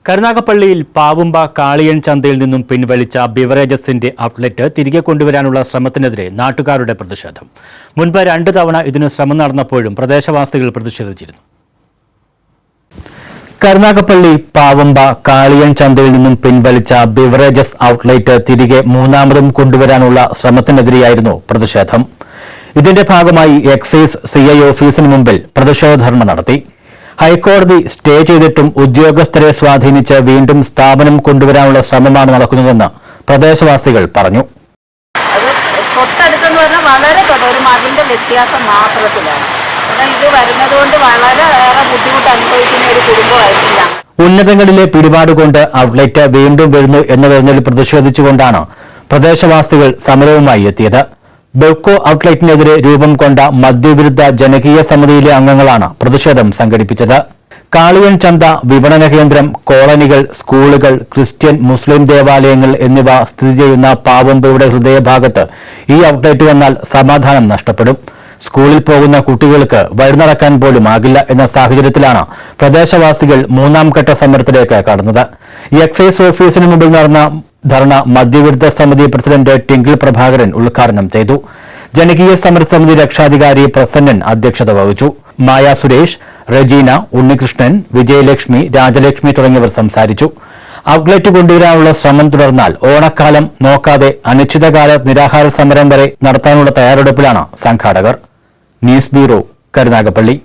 കരുനാഗപ്പള്ളിയിൽ പാവുമ്പ കാളിയൻ ചന്തയിൽ നിന്നും പിൻവലിച്ച ബിവറേജസിന്റെ ഔട്ട്ലെറ്റ് തിരികെ കൊണ്ടുവരാനുള്ള ശ്രമത്തിനെതിരെ നാട്ടുകാരുടെ പ്രതിഷേധം. മുൻപ് 2 തവണ ഇതിന് ശ്രമം നടന്നപ്പോഴും പ്രദേശവാസികൾ പ്രതിഷേധിച്ചിരുന്നു. കരുനാഗപ്പള്ളി പാവുമ്പ കാളിയൻ ചന്തയിൽ നിന്നും പിൻവലിച്ച ബിവറേജസ് ഔട്ട്ലെറ്റ് തിരികെ മൂന്നാമതും കൊണ്ടുവരാനുള്ള ശ്രമത്തിനെതിരെയായിരുന്നു പ്രതിഷേധം. ഇതിന്റെ ഭാഗമായി എക്സൈസ് CI ഓഫീസിന് മുമ്പിൽ പ്രതിഷേധ ധർണ നടത്തി. ഹൈക്കോടതി സ്റ്റേ ചെയ്തിട്ടും ഉദ്യോഗസ്ഥരെ സ്വാധീനിച്ച് വീണ്ടും സ്ഥാപനം കൊണ്ടുവരാനുള്ള ശ്രമമാണ് നടക്കുന്നതെന്ന് പ്രദേശവാസികൾ പറഞ്ഞു. അത് തൊട്ടടുത്തെന്ന് പറഞ്ഞാൽ വളരെ ഒരു മതിന്റെ വ്യത്യാസം മാത്രത്തിലാണ്. ഇത് വരുന്നതുകൊണ്ട് വളരെയേറെ ബുദ്ധിമുട്ട് അനുഭവിക്കുന്ന ഒരു കുടുംബമായിട്ടില്ല. ഉന്നതങ്ങളിലെ പിടിപാട് കൊണ്ട് ഔട്ട്ലെറ്റ് വീണ്ടും വരുന്നു എന്നതിൽ പ്രതിഷേധിച്ചുകൊണ്ടാണ് പ്രദേശവാസികൾ സമരവുമായി എത്തിയത്. ബെവ്കോ ഔട്ട്ലെറ്റിനെതിരെ രൂപം കൊണ്ട മദ്യവിരുദ്ധ ജനകീയ സമിതിയിലെ അംഗങ്ങളാണ് പ്രതിഷേധം സംഘടിപ്പിച്ചത്. കാളിയൻ ചന്ത, വിപണന കേന്ദ്രം, കോളനികൾ, സ്കൂളുകൾ, ക്രിസ്ത്യൻ, മുസ്ലിം ദേവാലയങ്ങൾ എന്നിവ സ്ഥിതി ചെയ്യുന്ന പാവുമ്പയുടെ ഹൃദയഭാഗത്ത് ഈ ഔട്ട്ലെറ്റ് വന്നാൽ സമാധാനം നഷ്ടപ്പെടും. സ്കൂളിൽ പോകുന്ന കുട്ടികൾക്ക് വഴി നടക്കാൻ പോലും ആകില്ല എന്ന സാഹചര്യത്തിലാണ് പ്രദേശവാസികൾ 3ാം ഘട്ട സമരത്തിലേക്ക് കടന്നത്. എക്സൈസ് ഓഫീസിന് മുമ്പിൽ നടന്ന ധർണ മദ്യവിരുദ്ധ സമിതി പ്രസിഡന്റ് ടിങ്കിൾ പ്രഭാകരൻ ഉദ്ഘാടനം ചെയ്തു. ജനകീയ സമരസമിതി രക്ഷാധികാരി പ്രസന്നൻ അധ്യക്ഷത വഹിച്ചു. മായ സുരേഷ്, റെജീന, ഉണ്ണികൃഷ്ണൻ, വിജയലക്ഷ്മി, രാജലക്ഷ്മി തുടങ്ങിയവർ സംസാരിച്ചു. ഔട്ട്ലെറ്റ് കൊണ്ടുവരാനുള്ള ശ്രമം തുടർന്നാൽ ഓണക്കാലം നോക്കാതെ അനിശ്ചിതകാല നിരാഹാര സമരം വരെ നടത്താനുള്ള തയ്യാറെടുപ്പിലാണ് സംഘാടകർ. News bureau, Karunagappally.